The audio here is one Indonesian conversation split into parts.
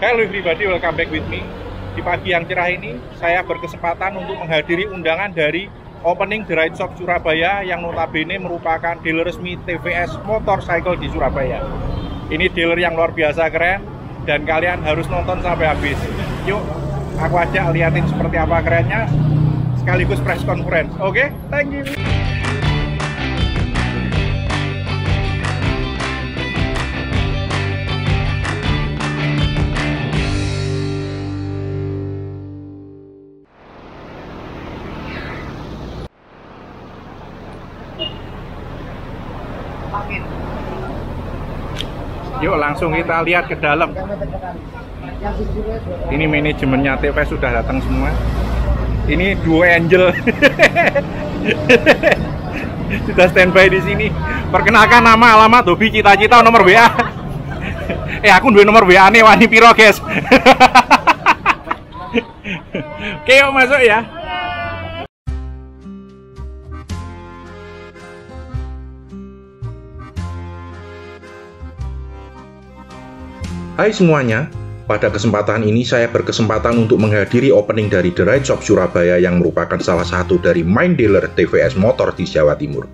Hello everybody, welcome back with me. Di pagi yang cerah ini, saya berkesempatan untuk menghadiri undangan dari opening The Ride Shop Surabaya yang notabene merupakan dealer resmi TVS Motorcycle di Surabaya. Ini dealer yang luar biasa keren dan kalian harus nonton sampai habis. Yuk, aku ajak liatin seperti apa kerennya sekaligus press conference. Oke, thank you. Yuk langsung kita lihat ke dalam. Ini manajemennya TVS sudah datang semua. Ini duo angel. Sudah standby di sini. Perkenalkan nama, alamat, hobi, cita-cita, nomor WA. Aku duwe nomor WA nih, wani piro, guys. Oke, yuk masuk ya. Hai semuanya, pada kesempatan ini saya berkesempatan untuk menghadiri opening dari The Ride Shop Surabaya yang merupakan salah satu dari main dealer TVS Motor di Jawa Timur.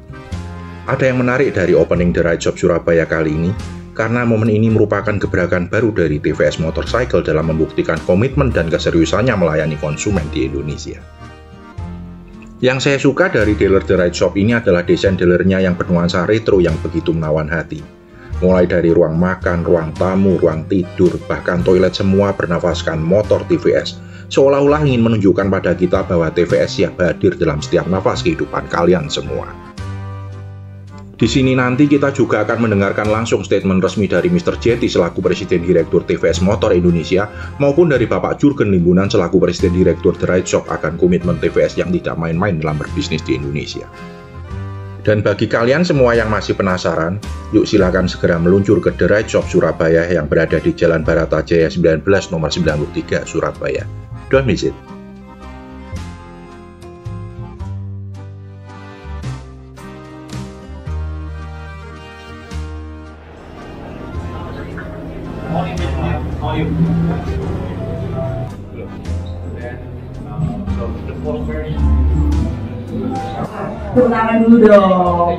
Ada yang menarik dari opening The Ride Shop Surabaya kali ini, karena momen ini merupakan gebrakan baru dari TVS Motorcycle dalam membuktikan komitmen dan keseriusannya melayani konsumen di Indonesia. Yang saya suka dari dealer The Ride Shop ini adalah desain dealernya yang bernuansa retro yang begitu menawan hati. Mulai dari ruang makan, ruang tamu, ruang tidur, bahkan toilet semua bernafaskan motor TVS. Seolah-olah ingin menunjukkan pada kita bahwa TVS siap hadir dalam setiap nafas kehidupan kalian semua. Di sini nanti kita juga akan mendengarkan langsung statement resmi dari Mr. Jety selaku Presiden Direktur TVS Motor Indonesia maupun dari Bapak Jurgen Limbunan selaku Presiden Direktur The Ride Shop akan komitmen TVS yang tidak main-main dalam berbisnis di Indonesia. Dan bagi kalian semua yang masih penasaran, yuk silakan segera meluncur ke The Ride Shop Surabaya yang berada di Jalan Baratajaya 19 nomor 93 Surabaya. Don't miss it. Tepuk tangan dulu dong.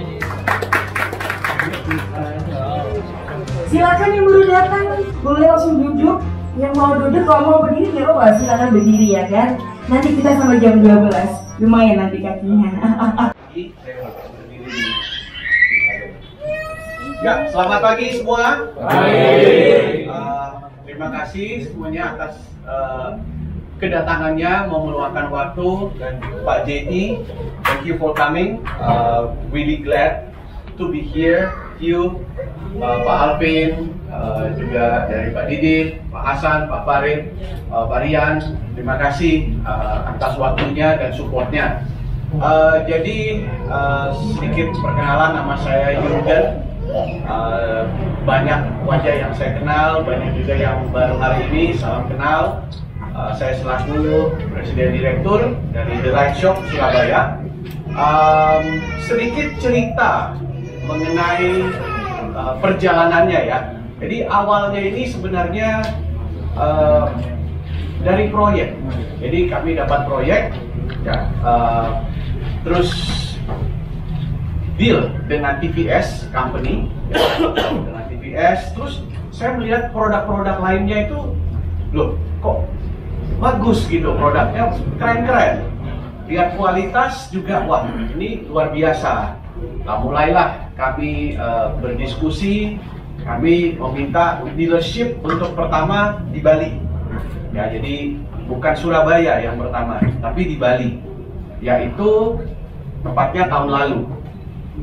Silakan yang baru datang boleh langsung duduk. Yang mau duduk, kalau mau berdiri nggak apa-apa, silakan berdiri ya kan. Nanti kita sampai jam 12. Lumayan nanti kakinya. Ya, selamat pagi semua. Pagi. Terima kasih semuanya atas kedatangannya, mau meluangkan waktu, dan Pak Jety, thank you for coming. Really glad to be here. You, Pak Alvin, juga dari Pak Didit, Pak Hasan, Pak Farid, Pak Rian, terima kasih atas waktunya dan supportnya. Jadi sedikit perkenalan, nama saya Jurgen. Banyak wajah yang saya kenal, banyak juga yang baru hari ini, salam kenal. Saya selaku Presiden Direktur dari The Ride Shop Surabaya. Sedikit cerita mengenai perjalanannya ya. Jadi awalnya ini sebenarnya dari proyek. Jadi kami dapat proyek, ya, terus deal dengan TVS Company, ya, dengan TVS. Terus saya melihat produk-produk lainnya itu, loh kok bagus gitu, produknya keren-keren, lihat kualitas juga, wah ini luar biasa. Nah, mulailah kami berdiskusi, kami meminta dealership untuk pertama di Bali ya, jadi bukan Surabaya yang pertama tapi di Bali, yaitu tepatnya tahun lalu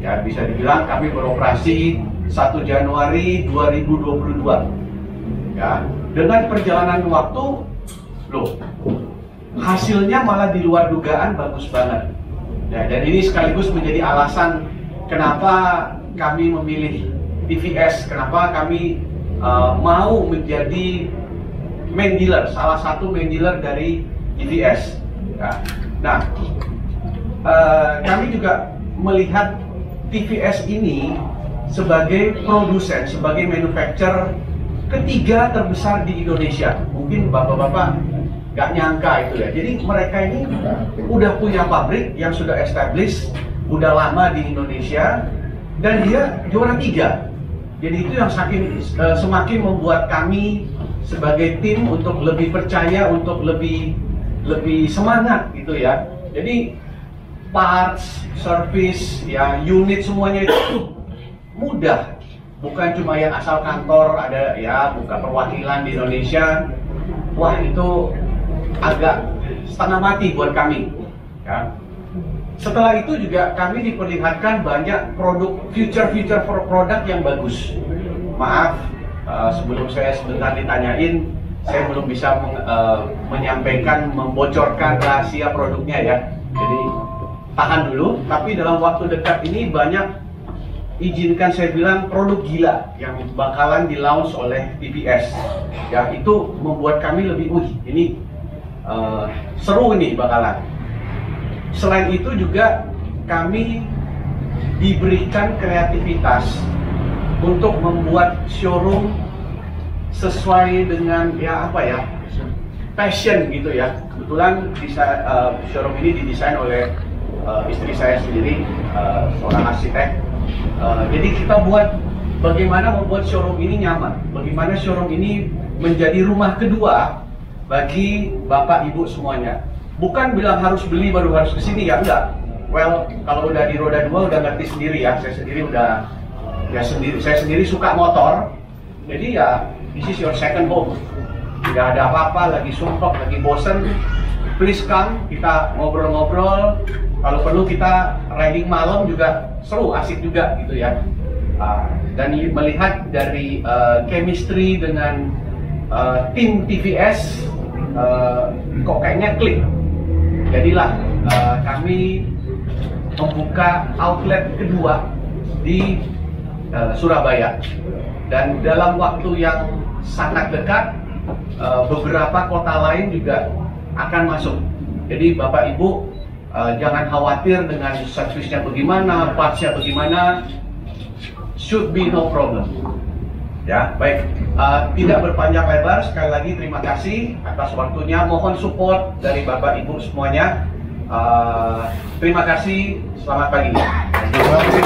ya, bisa dibilang kami beroperasi 1 Januari 2022 ya. Dengan perjalanan waktu, loh, hasilnya malah di luar dugaan bagus banget. Ya, dan ini sekaligus menjadi alasan kenapa kami memilih TVS, kenapa kami mau menjadi main dealer, salah satu main dealer dari TVS. Ya. Nah, kami juga melihat TVS ini sebagai produsen, sebagai manufacturer ketiga terbesar di Indonesia. Mungkin bapak-bapak nggak nyangka itu ya. Jadi mereka ini udah punya pabrik yang sudah established, udah lama di Indonesia, dan dia juara 3. Jadi itu yang semakin membuat kami sebagai tim untuk lebih percaya, untuk lebih semangat gitu ya. Jadi parts, service, ya unit semuanya itu mudah. Bukan cuma yang asal kantor ada ya buka perwakilan di Indonesia. Wah, itu agak setengah mati buat kami ya. Setelah itu juga kami diperlihatkan banyak future produk yang bagus. Maaf, sebelum saya sebentar ditanyain, saya belum bisa menyampaikan, membocorkan rahasia produknya ya. Jadi tahan dulu, tapi dalam waktu dekat ini banyak, izinkan saya bilang, produk gila yang bakalan di-launch oleh TVS. Ya, itu membuat kami lebih, ini seru ini bakalan. Selain itu juga kami diberikan kreativitas untuk membuat showroom sesuai dengan passion gitu ya. Kebetulan showroom ini didesain oleh istri saya sendiri, seorang arsitek. Jadi kita buat bagaimana membuat showroom ini nyaman, bagaimana showroom ini menjadi rumah kedua bagi bapak ibu semuanya. Bukan bilang harus beli baru harus kesini ya, enggak. Well, kalau udah di roda 2 udah ngerti sendiri ya. Saya sendiri suka motor. Jadi ya, this is your second home. Tidak ada apa-apa, lagi sumpah, lagi bosen, please come, kita ngobrol-ngobrol. Kalau perlu kita riding malam juga seru, asik juga gitu ya. Dan melihat dari chemistry dengan tim TVS, kok kayaknya klik. Jadilah kami membuka outlet kedua di Surabaya, dan dalam waktu yang sangat dekat beberapa kota lain juga akan masuk. Jadi Bapak Ibu jangan khawatir dengan servisnya bagaimana, partsnya bagaimana, should be no problem. Ya, baik. Tidak berpanjang lebar, sekali lagi terima kasih atas waktunya. Mohon support dari Bapak Ibu semuanya. Terima kasih, selamat pagi. Terima kasih.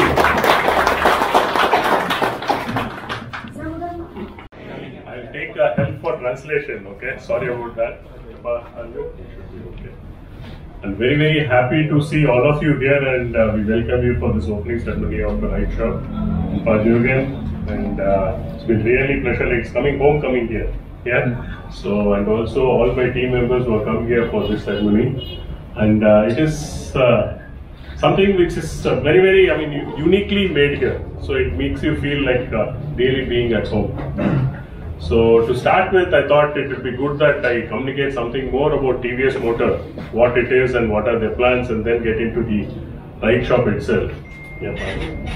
I'll take help for translation, okay? Sorry about that. But okay. I'm very, very happy to see all of you here, and we welcome you for this opening ceremony of the Right Shop in Jürgen. And it's been really pleasure, like coming here. Yeah. So, and also all my team members who are coming here for this ceremony. And it is something which is very, very, uniquely made here. So it makes you feel like really being at home. So to start with, I thought it would be good that I communicate something more about TVS Motor, what it is and what are their plans, and then get into the Right Shop itself.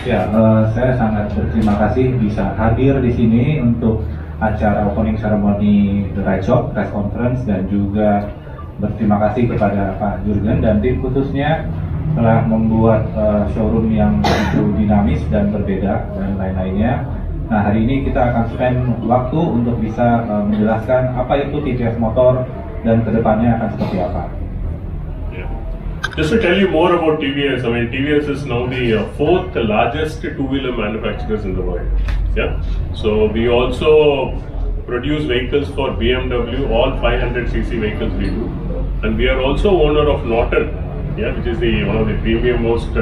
Saya sangat berterima kasih bisa hadir di sini untuk acara opening ceremony The Right Shop press conference, dan juga berterima kasih kepada Pak Jürgen dan tim khususnya telah membuat showroom yang begitu dinamis dan berbeda dan lain-lainnya. Nah, hari ini kita akan spend waktu untuk bisa menjelaskan apa itu TVS Motor dan kedepannya akan seperti apa. Just to tell you more about TVS, TVS is now the 4th largest two-wheeler manufacturers in the world. Yeah. So we also produce vehicles for BMW, all 500cc vehicles we do, and we are also owner of Norton, which is one of the premium most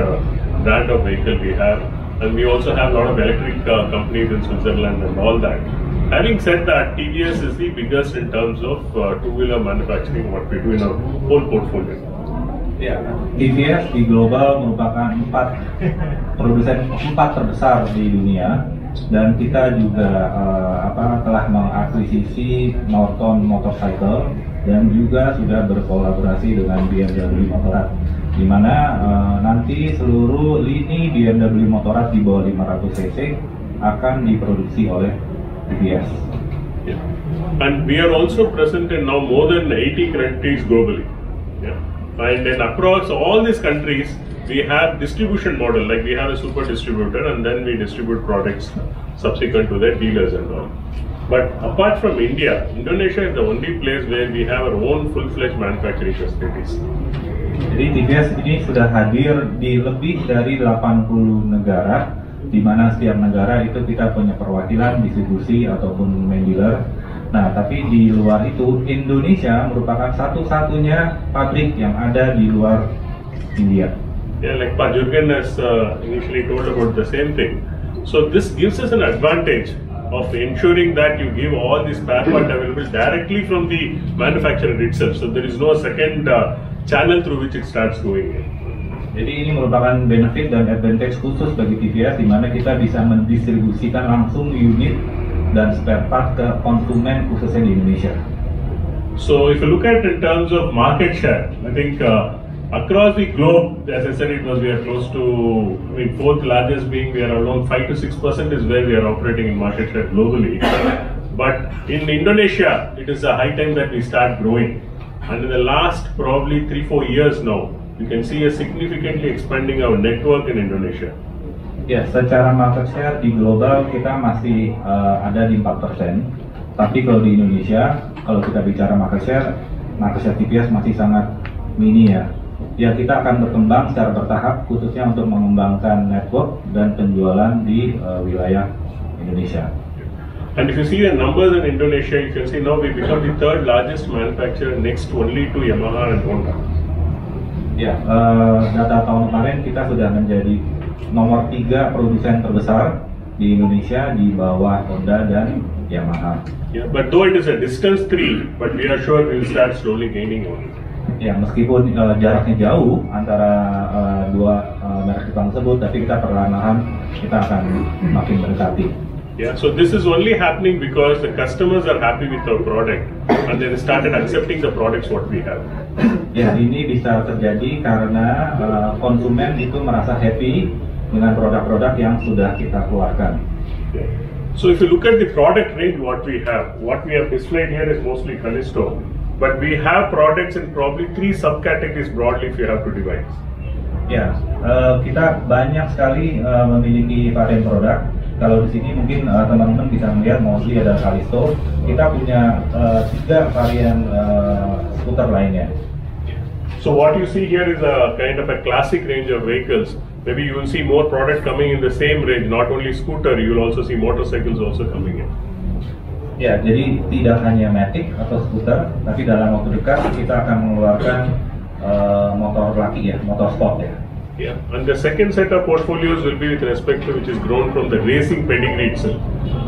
brand of vehicle we have, and we also have a lot of electric companies in Switzerland and all that. Having said that, TVS is the biggest in terms of two-wheeler manufacturing, what we do in our whole portfolio. TVS di global merupakan produsen 4 terbesar di dunia, dan kita juga telah mengakuisisi Norton Motorcycle dan juga sudah berkolaborasi dengan BMW Motorrad, di mana nanti seluruh lini BMW Motorrad di bawah 500 cc akan diproduksi oleh TVS. And we are also present in now more than 80 countries globally. And then across all these countries, we have distribution model, like we have a super distributor, and then we distribute products subsequent to their dealers and all. But apart from India, Indonesia is the only place where we have our own full-fledged manufacturing facilities. Jadi TVS ini sudah hadir di lebih dari 80 negara, di mana setiap negara itu kita punya perwakilan, distribusi ataupun main dealer. Nah, tapi di luar itu Indonesia merupakan satu-satunya pabrik yang ada di luar India. Yeah, like Pak Jurgen has initially told about the same thing. So this gives us an advantage of ensuring that you give all the spare part available directly from the manufacturer itself. So there is no second channel through which it starts going in. Jadi ini merupakan benefit dan advantage khusus bagi TVS, di mana kita bisa mendistribusikan langsung unit dan spare part ke konsumen khususnya di Indonesia. So if you look at it in terms of market share, I think across the globe, as I said, we are close to, fourth largest being, we are around 5 to 6% is where we are operating in market share globally. But in Indonesia, it is a high time that we start growing. And in the last probably 3-4 years now, you can see us significantly expanding our network in Indonesia. Ya, secara market share di global kita masih ada di 4%. Tapi kalau di Indonesia, kalau kita bicara market share TVS masih sangat mini ya. Ya, kita akan berkembang secara bertahap, khususnya untuk mengembangkan network dan penjualan di wilayah Indonesia. And if you see the numbers in Indonesia, you can see now we become the third largest manufacturer next only to Yamaha and Honda. Ya, data tahun kemarin kita sudah menjadi nomor 3 produsen terbesar di Indonesia di bawah Honda dan Yamaha. Yeah, but though it is a distance 3, but we are sure we will start slowly gaining on it. Ya, meskipun jaraknya jauh antara dua merek Jepang tersebut, tapi kita perlahan-lahan kita akan makin mendekati. Yeah, so this is only happening because the customers are happy with our product and they started accepting the products what we have. Ya, ini bisa terjadi karena konsumen itu merasa happy dengan produk-produk yang sudah kita keluarkan. Yeah. So if you look at the product range what we have displayed here is mostly Callisto, but we have products in probably 3 subcategories broadly if you have to divide. Ya, kita banyak sekali memiliki varian produk. Kalau di sini mungkin teman-teman bisa melihat mostly ada Callisto. Kita punya 3 varian skuter lainnya. So what you see here is a kind of a classic range of vehicles. Maybe you will see more product coming in the same range, not only scooter, you will also see motorcycles also coming in. Ya, jadi tidak hanya Matic atau skuter, tapi dalam waktu dekat kita akan mengeluarkan motor laki ya, motor sport ya. Yeah, and the second set of portfolios will be with respect to which is grown from the racing pedigree itself.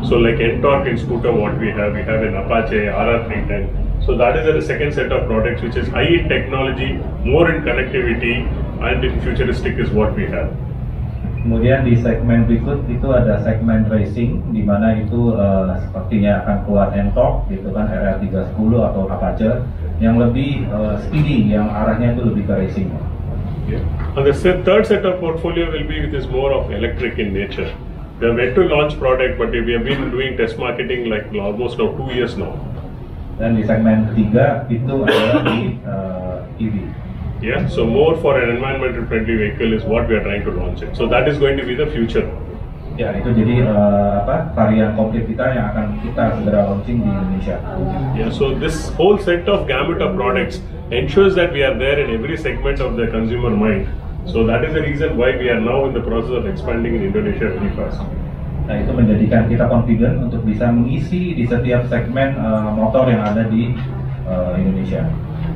So like Ntorq in scooter what we have an Apache, RR310. So that is the second set of products which is high in technology, more in connectivity and in futuristic is what we have. Kemudian di segmen berikut itu ada segmen racing, di mana itu sepertinya akan keluar Ntorq gitu kan, RR310 atau Apache yang lebih speedy, yang arahnya itu lebih ke racing. Yeah. And the third set of portfolio will be with this more of electric in nature. We are yet to launch product, but we have been doing test marketing like almost now 2 years now. Dan di segmen ketiga itu adalah di EV. Yeah, so more for an environmental friendly vehicle is what we are trying to launch it. So that is going to be the future. Ya, itu jadi varian komplit kita yang akan kita segera launching di Indonesia. Yeah, so this whole set of gamut of products ensures that we are there in every segment of the consumer mind. So that is the reason why we are now in the process of expanding in Indonesia very fast. Nah, itu menjadikan kita confident untuk bisa mengisi di setiap segmen motor yang ada di Indonesia.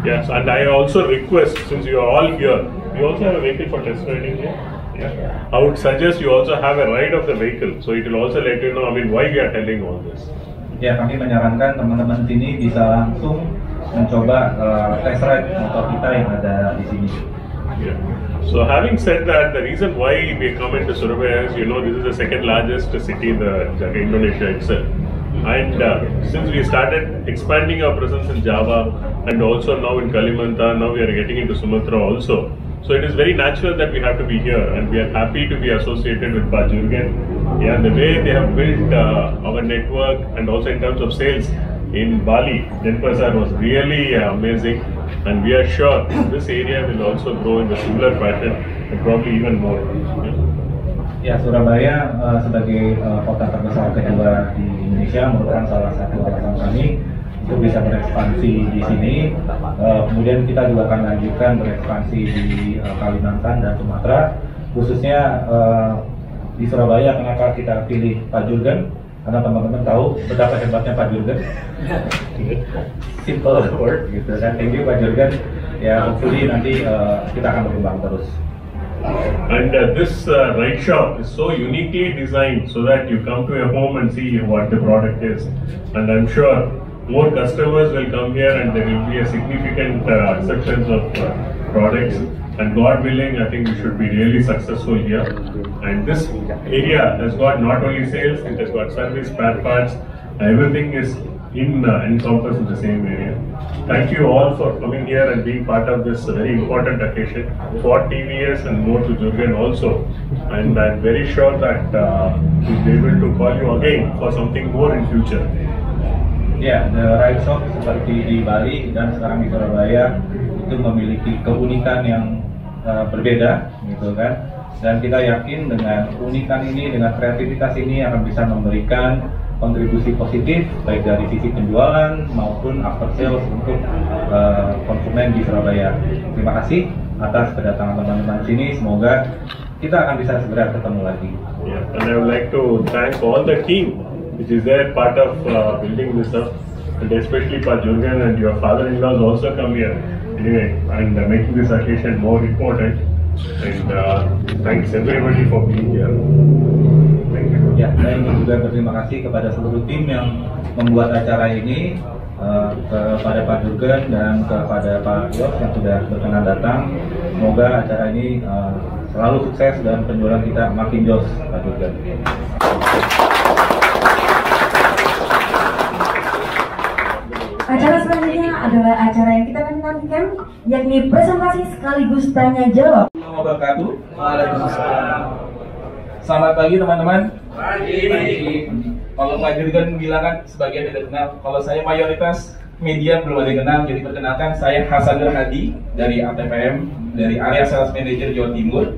Yes, and I also request, since you are all here, we also have a vehicle for test riding here. Yeah. I would suggest you also have a ride of the vehicle, so it will also let you know, why we are telling all this. Ya, kami menyarankan teman-teman sini bisa langsung mencoba test ride motor kita yang ada di sini. Yeah. So having said that, the reason why we come into Surabaya is, this is the second largest city in Indonesia itself. And since we started expanding our presence in Java and also now in Kalimantan, now we are getting into Sumatra also. So it is very natural that we have to be here, and we are happy to be associated with Pak Jurgen. Yeah, the way they have built our network and also in terms of sales in Bali, Denpasar was really amazing, and we are sure this area will also grow in the similar fashion and probably even more. Ya, Surabaya sebagai kota terbesar kedua di Indonesia merupakan salah satu alasan kami untuk bisa berekspansi di sini. Kemudian kita juga akan lanjutkan berekspansi di Kalimantan dan Sumatera, khususnya di Surabaya. Kenapa kita pilih Pak Jurgen? Karena teman-teman tahu betapa hebatnya Pak Jurgen. Simple word gitu kan. Thank you Pak Jurgen. Ya, hopefully nanti kita akan berkembang terus. And this ride shop is so uniquely designed so that you come to your home and see what the product is. And I'm sure more customers will come here and there will be a significant acceptance of products. And God willing, I think we should be really successful here. And this area has got not only sales, it has got service, spare parts, everything is encompassed in the same area. Thank you all for coming here and being part of this very important occasion for TVS and more to Jurgen also. And I'm very sure that we'll be able to call you again for something more in future. Ya, The Ride Shop seperti di Bali dan sekarang di Surabaya itu memiliki keunikan yang berbeda, gitu kan. Dan kita yakin dengan keunikan ini, dengan kreativitas ini akan bisa memberikan kontribusi positif baik dari sisi penjualan maupun after sales untuk konsumen di Surabaya. Terima kasih atas kedatangan teman-teman sini. Semoga kita akan bisa segera ketemu lagi. Yeah, and I would like to thank all the team which is there part of building this up, and especially Pak Jurgen and your father-in-law also come here anyway and making this occasion more important. And thanks everybody for being here. Thank you. Ya, saya ingin juga berterima kasih kepada seluruh tim yang membuat acara ini, kepada Pak Jurgen dan kepada Pak Yos yang sudah berkenan datang. Semoga acara ini selalu sukses dan penjualan kita makin jos, Pak Jurgen. Acara selanjutnya adalah acara yang kita nantikan, yakni presentasi sekaligus tanya jawab. Assalamualaikum wabarakatuh. Waalaikumsalam. Selamat pagi teman-teman. Pagi. Kalau Pak Jurgen bilang kan sebagian tidak kenal. Kalau saya mayoritas media belum ada yang kenal. Jadi perkenalkan, saya Hasan Hadi dari ATPM, dari area Sales Manager Jawa Timur.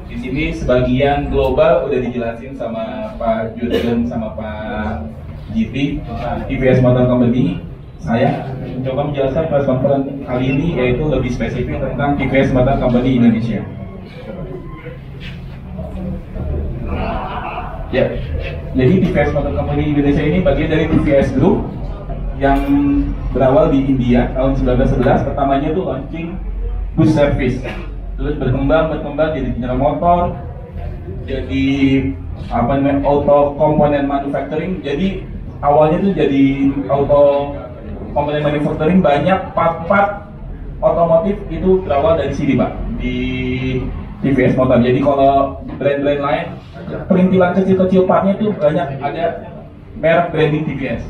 Di sini sebagian global udah dijelasin sama Pak Jurgen sama Pak GP, TVS Motor Company. Saya mencoba menjelaskan press conference kali ini yaitu lebih spesifik tentang TVS Motor Company Indonesia. Ya, jadi TVS Motor Company Indonesia ini bagian dari TVS Group yang berawal di India tahun 1911. Pertamanya itu launching bus service, terus berkembang jadi general motor, jadi auto component manufacturing. Jadi awalnya itu jadi auto komponen manufacturing, banyak part-part otomotif itu berawal dari sini Pak, di TVS Motor. Jadi kalau brand-brand lain, perintilan kecil-kecil partnya itu banyak ada merek branding TVS.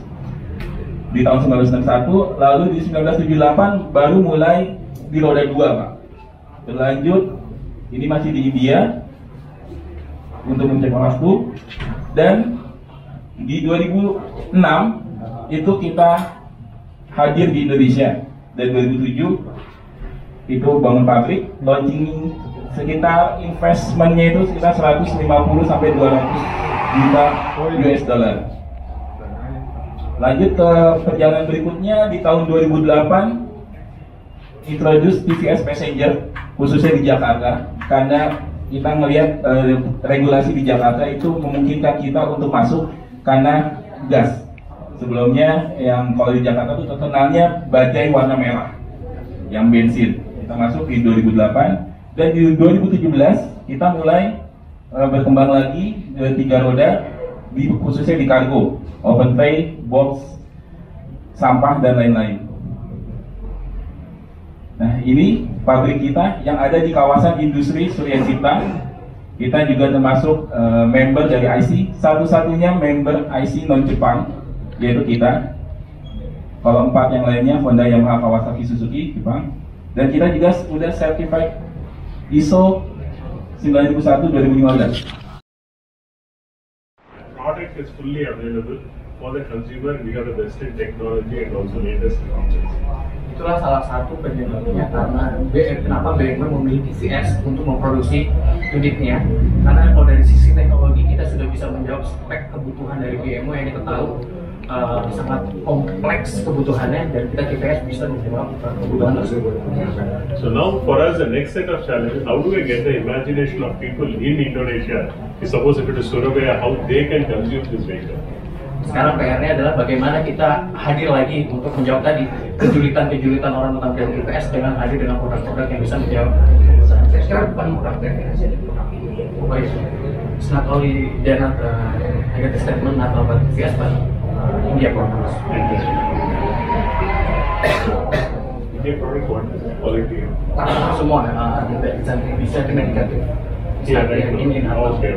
Di tahun 1961, lalu di 1978 baru mulai di roda 2 Pak. Berlanjut, ini masih di India untuk mencek waktu, dan di 2006 itu kita hadir di Indonesia, dan 2007 itu bangun pabrik, launching sekitar investmentnya itu sekitar 150 sampai 200 juta US dollar. Lanjut ke perjalanan berikutnya di tahun 2008 introduce TVS Passenger khususnya di Jakarta, karena kita melihat regulasi di Jakarta itu memungkinkan kita untuk masuk karena gas. Sebelumnya yang kalau di Jakarta itu terkenalnya bajai warna merah yang bensin. Kita masuk di 2008, dan di 2017 kita mulai berkembang lagi ke 3 roda, khususnya di kargo, open tray, box, sampah dan lain-lain. Nah, ini pabrik kita yang ada di kawasan industri Surya Cipta. Kita juga termasuk member dari IC, satu-satunya member IC non Jepang, yaitu kita. Kalau 4 yang lainnya Honda, Yamaha, Kawasaki, Suzuki, Jepang. Dan kita juga sudah certified ISO 9001-2015. Product is fully available for the consumer. We have the best in technology and also latest features. Itulah salah satu penyebabnya karena kenapa BMW memilih TVS untuk memproduksi unitnya. Karena kalau dari sisi teknologi kita sudah bisa menjawab spek kebutuhan dari BMW yang kita tahu sangat kompleks kebutuhannya, dan kita TVS bisa menjawab kebutuhan tersebut. So now for us the next set of challenges, how do we get the imagination of people in Indonesia, suppose if it is Surabaya, how they can consume this vehicle? Sekarang PR-nya adalah bagaimana kita hadir lagi untuk menjawab tadi kejulitan-kejulitan orang tentang dari TVS dengan hadir dengan produk-produk yang bisa menjawab kebutuhan. Saya kira bukan produk TVS, jadi produk ini. It's not only they're not negative statement not about TVS, but India products. India product what quality? Semua bisa dengan negatif. Yeah, right. Okay.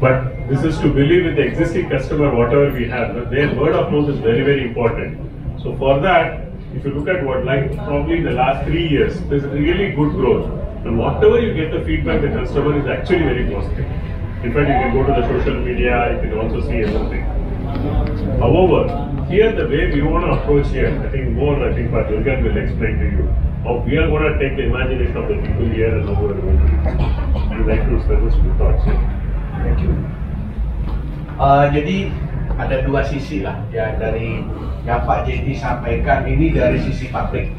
But this is to believe with the existing customer whatever we have. But their word of mouth is very, very important. So for that, if you look at what, like probably in the last 3 years, there's really good growth. And whatever you get the feedback, the customer is actually very positive. In fact, you can go to the social media, you can also see everything. However, here the way we want to approach here, I think Pat Jurgen will explain to you how we are going to take the imagination of the people here and over. I'd like to suggest few thoughts. Thank you. Jadi ada dua sisi lah ya dari yang Pak JT sampaikan, ini dari sisi pabrik.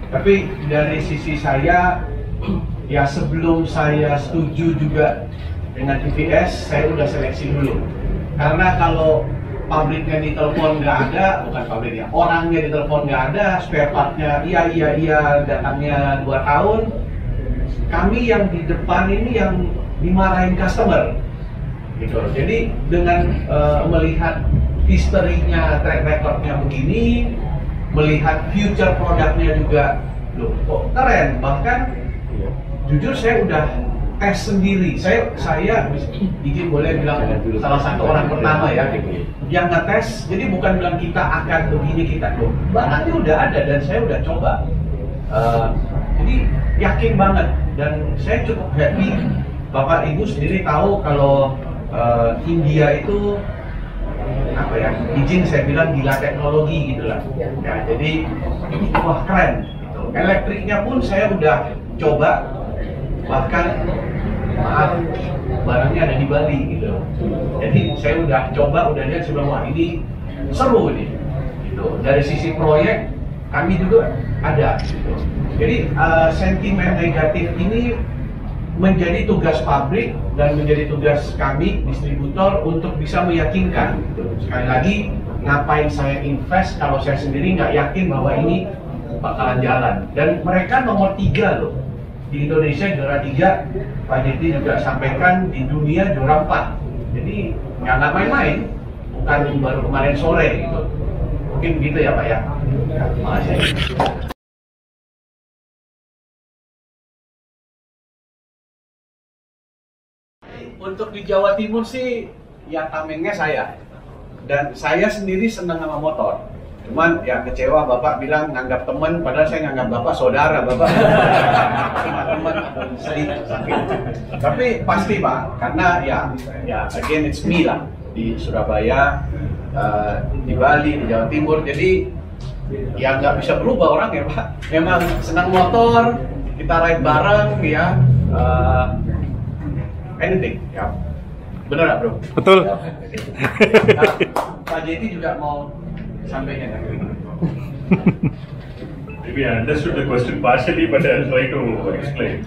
Tapi dari sisi saya, ya sebelum saya setuju juga dengan TVS, saya udah seleksi dulu. Karena kalau pabriknya ditelepon nggak ada, bukan pabriknya, orangnya ditelepon nggak ada, spare partnya iya datangnya 2 tahun, kami yang di depan ini yang dimarahin customer gitu. Jadi dengan melihat historinya, track recordnya begini, melihat future produknya juga, loh kok keren. Bahkan jujur saya udah tes sendiri. Saya izin boleh bilang salah satu orang pertama ya yang ngetes. Jadi bukan bilang kita akan begini, kita loh, barangnya udah ada dan saya udah coba. Jadi yakin banget dan saya cukup happy. Bapak Ibu sendiri tahu kalau India itu apa ya, izin saya bilang gila teknologi gitu lah ya, jadi wah keren gitu. Elektriknya pun saya udah coba, bahkan maaf barangnya ada di Bali gitu, jadi saya udah coba, udah lihat sebelum, wah ini seru nih gitu. Dari sisi proyek kami juga ada gitu. Jadi sentimen negatif ini menjadi tugas pabrik dan menjadi tugas kami distributor untuk bisa meyakinkan gitu. Sekali lagi, ngapain saya invest kalau saya sendiri nggak yakin bahwa ini bakalan jalan. Dan mereka nomor 3 loh di Indonesia, juara 3. Pak Jeti juga sampaikan di dunia juara 4. Jadi nggak main-main, bukan baru kemarin sore gitu. Mungkin begitu ya Pak ya. Terima kasih. Untuk di Jawa Timur sih ya tamengnya saya, dan saya sendiri senang sama motor. Cuman ya kecewa Bapak bilang nganggap teman, padahal saya nganggap Bapak saudara. Bapak cuma teman, sedih sakit. Tapi pasti Pak, karena ya again it's me lah, di Surabaya, di Bali, di Jawa Timur. Jadi ya nggak bisa berubah orang ya Pak. Memang senang motor, kita ride bareng ya. Anything, ya. Bener nggak bro? Betul. Ya. Pak JT juga mau sampaikan. Maybe I understood the question partially, but I'll try to explain.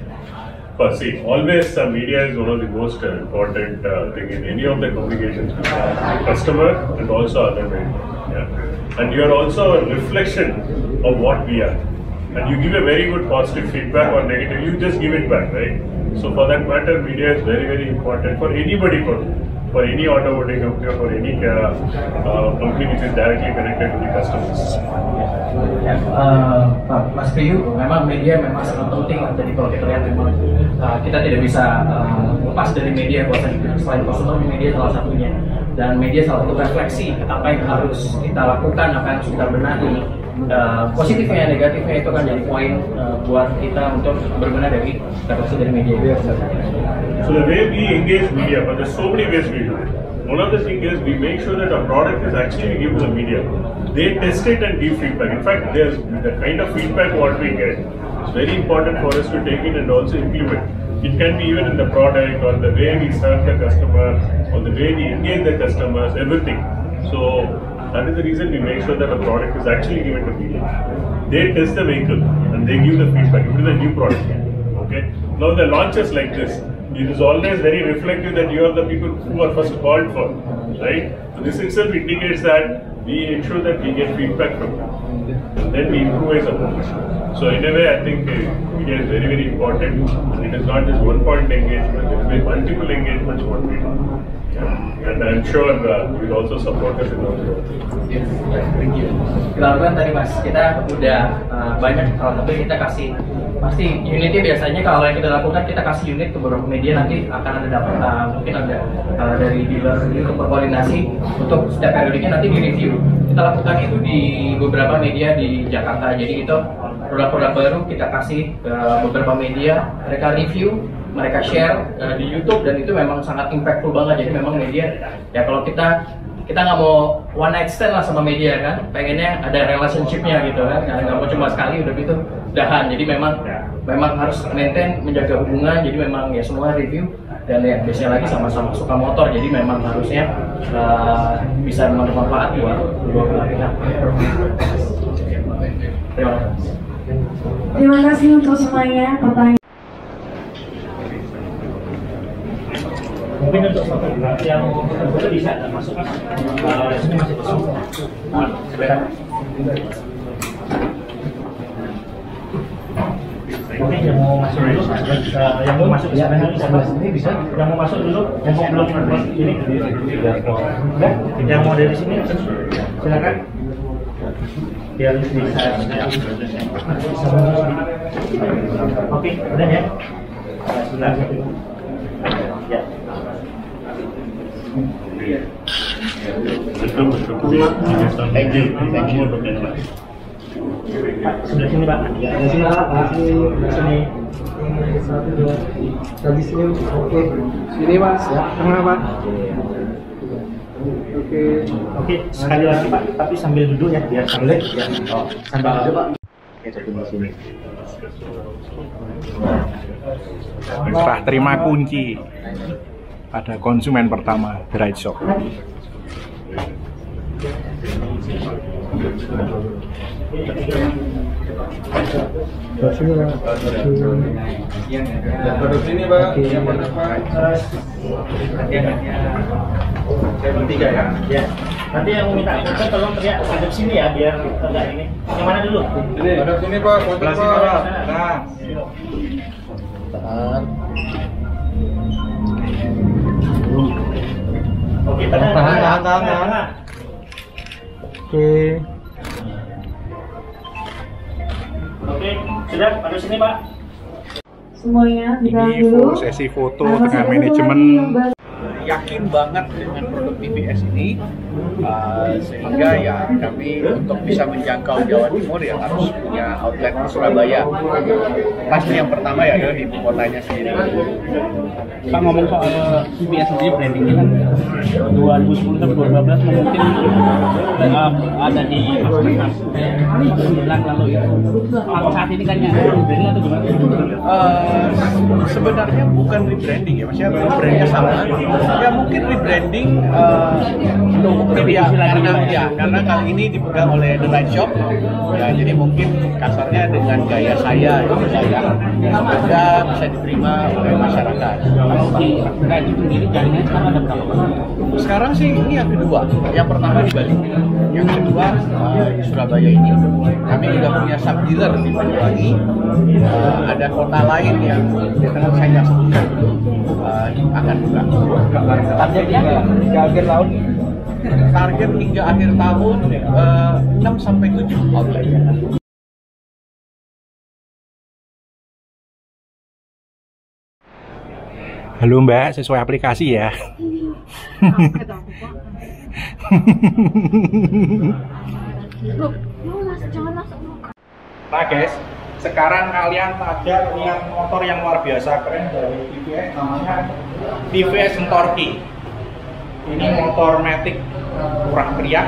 First, see, always media is one of the most important thing in any of the communications with the customer and also other vendors. Yeah? And you are also a reflection of what we are. And you give a very good positive feedback or negative, you just give it back, right? So for that matter, media is very, very important for anybody, for any automotive company or for any company which is directly connected to the customers. Mas Priyu, memang media memang sangat penting. Jadi kalau kita lihat memang kita tidak bisa lepas dari media. Selain customer, media salah satunya. Dan media salah satu refleksi apa yang harus kita lakukan, apa yang harus kita benahi. Positifnya, negatifnya itu kan jadi poin buat kita untuk berbenah dari refleksi dari media. So the way we engage media, but there's so many ways we do it. one of the things is we make sure that our product is actually given to the media. They test it and give feedback. In fact, there's the kind of feedback what we get. It's very important for us to take it and also implement. It can be even in the product or the way we serve the customer or the way we engage the customers, everything. So that is the reason we make sure that the product is actually given to media. They test the vehicle and they give the feedback. It is a new product. Okay. Now the launches like this, it is always very reflective that you are the people who are first called for, right? So this itself indicates that we ensure that we get feedback from them. Then we improvise upon it. So in a way, I think media is very, very important. It is not just one point engagement, it will be multiple engagements what we do. Yeah. And I'm sure we'll also support us in our growth. Thank you. Kemudian tadi Mas, kita udah banyak hal, tapi kita kasih pasti unitnya biasanya kalau yang kita lakukan kita kasih unit ke beberapa media, nanti akan ada dapat mungkin ada dari dealer untuk berkoordinasi untuk setiap periodiknya nanti di review. Kita lakukan itu di beberapa media di Jakarta. Jadi itu produk-produk baru kita kasih ke beberapa media, mereka review, mereka share di YouTube, dan itu memang sangat impactful banget. Jadi memang media ya kalau kita nggak mau one night stand lah sama media kan, pengennya ada relationshipnya gitu kan, karena nggak mau cuma sekali udah gitu dahan. Jadi memang harus maintain, menjaga hubungan. Jadi memang ya semua review, dan ya biasanya lagi sama-sama suka motor, jadi memang harusnya bisa bermanfaat buat dua belah pihak. Terima kasih untuk semuanya pertanyaan. Mungkin untuk foto yang foto bisa masuk mas, sini masih kosong. Oke, yang mau masuk dulu, yang mau masuk ini bisa. Yang mau masuk dulu, yang belum ini, yang mau dari sini, silakan. Biar bisa. Oke, udah ya. Sebentar. Ya. Thank you. Sebelah sini Pak. Ya, di sini Pak. Di sini. Satu dua. Di sini. Oke. Sini Mas. Ya. Tengah Pak. Oke. Sekali lagi Pak. Tapi sambil duduk ya, biar sambil. Ya. Oh, sambil duduk Pak. Oke, jadi di sini. Serah terima kunci pada konsumen pertama The Right Shop. Produk sini Pak, yang mana Pak? Tiga ya? Ya. Nanti yang mau minta foto tolong teriak hadap sini ya, biar enggak ini. Yang mana dulu? Produk sini Pak, foto Pak. Nah. Oke, tahan. Oke, sudah pada sini Pak. Semuanya kita Ini dulu. sesi foto dengan manajemen. Yakin banget dengan produk TVS ini, sehingga ya kami untuk bisa menjangkau Jawa Timur ya harus punya outlet di Surabaya. Pasti yang pertama ya adalah di ibu kotanya sendiri. Pak, ngomong soal TVS sendiri, brandingnya kan 2010 sampai 2015 mungkin ada di masyarakat, lalu itu saat ini kan branding atau gimana? Sebenarnya bukan rebranding ya, maksudnya brandnya sama. Ya mungkin rebranding karena kali ini dipegang oleh The Right Shop. Ya jadi mungkin kasarnya dengan gaya saya gitu ya, semoga bisa diterima oleh masyarakat. Kalau di Right Shop sendiri jaringannya sekarang ada berapa? Sekarang sih ini yang kedua. Yang pertama di Bali, yang kedua di Surabaya ini. Kami juga punya sub dealer di Banyuwangi. Ada kota lain yang saya nggak sebutkan akan buka. Targetnya hingga akhir tahun? Target hingga akhir tahun 6 sampai 7 outlet. Halo Mbak, sesuai aplikasi ya. Nah guys, sekarang kalian ada lihat motor yang luar biasa keren dari TVS, namanya TVS Entorqi. Ini motor Matic murah meriah,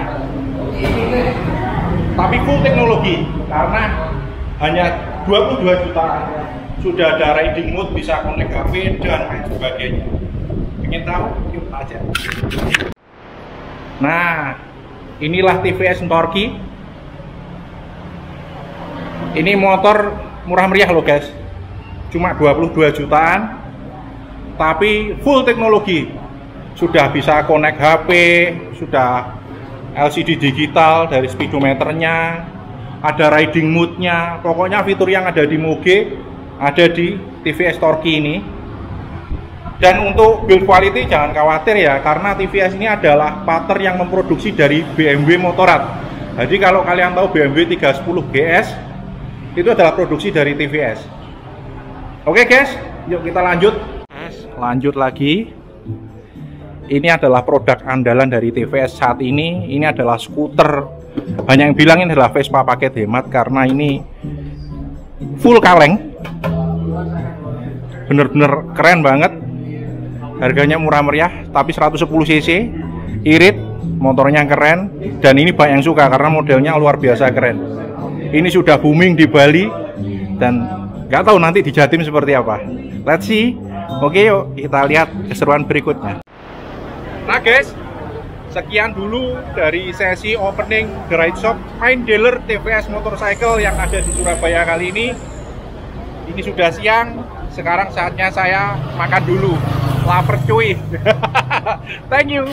tapi full teknologi karena hanya 22 jutaan. Sudah ada riding mode, bisa connect HP dan lain sebagainya. Ingin tahu? Yuk aja. Nah, inilah TVS Torqi. Ini motor murah meriah loh guys, cuma 22 jutaan, tapi full teknologi. Sudah bisa connect HP, sudah LCD digital dari speedometernya, ada riding mode-nya. Pokoknya fitur yang ada di Moge ada di TVS Torqi ini. Dan untuk build quality jangan khawatir ya, karena TVS ini adalah partner yang memproduksi dari BMW Motorrad. Jadi kalau kalian tahu BMW 310 GS itu adalah produksi dari TVS. Oke guys, yuk kita lanjut. Lanjut lagi. Ini adalah produk andalan dari TVS saat ini. Ini adalah skuter. Banyak yang bilang ini adalah Vespa paket hemat karena ini full kaleng. Bener-bener keren banget. Harganya murah meriah, tapi 110 cc, irit, motornya keren, dan ini banyak yang suka karena modelnya luar biasa keren. Ini sudah booming di Bali, dan nggak tahu nanti di Jatim seperti apa. Let's see. Oke, yuk kita lihat keseruan berikutnya. Nah guys, sekian dulu dari sesi opening The Ride Shop main dealer TVS Motorcycle yang ada di Surabaya kali ini. Ini sudah siang, sekarang saatnya saya makan dulu. Lapar cuy. Thank you.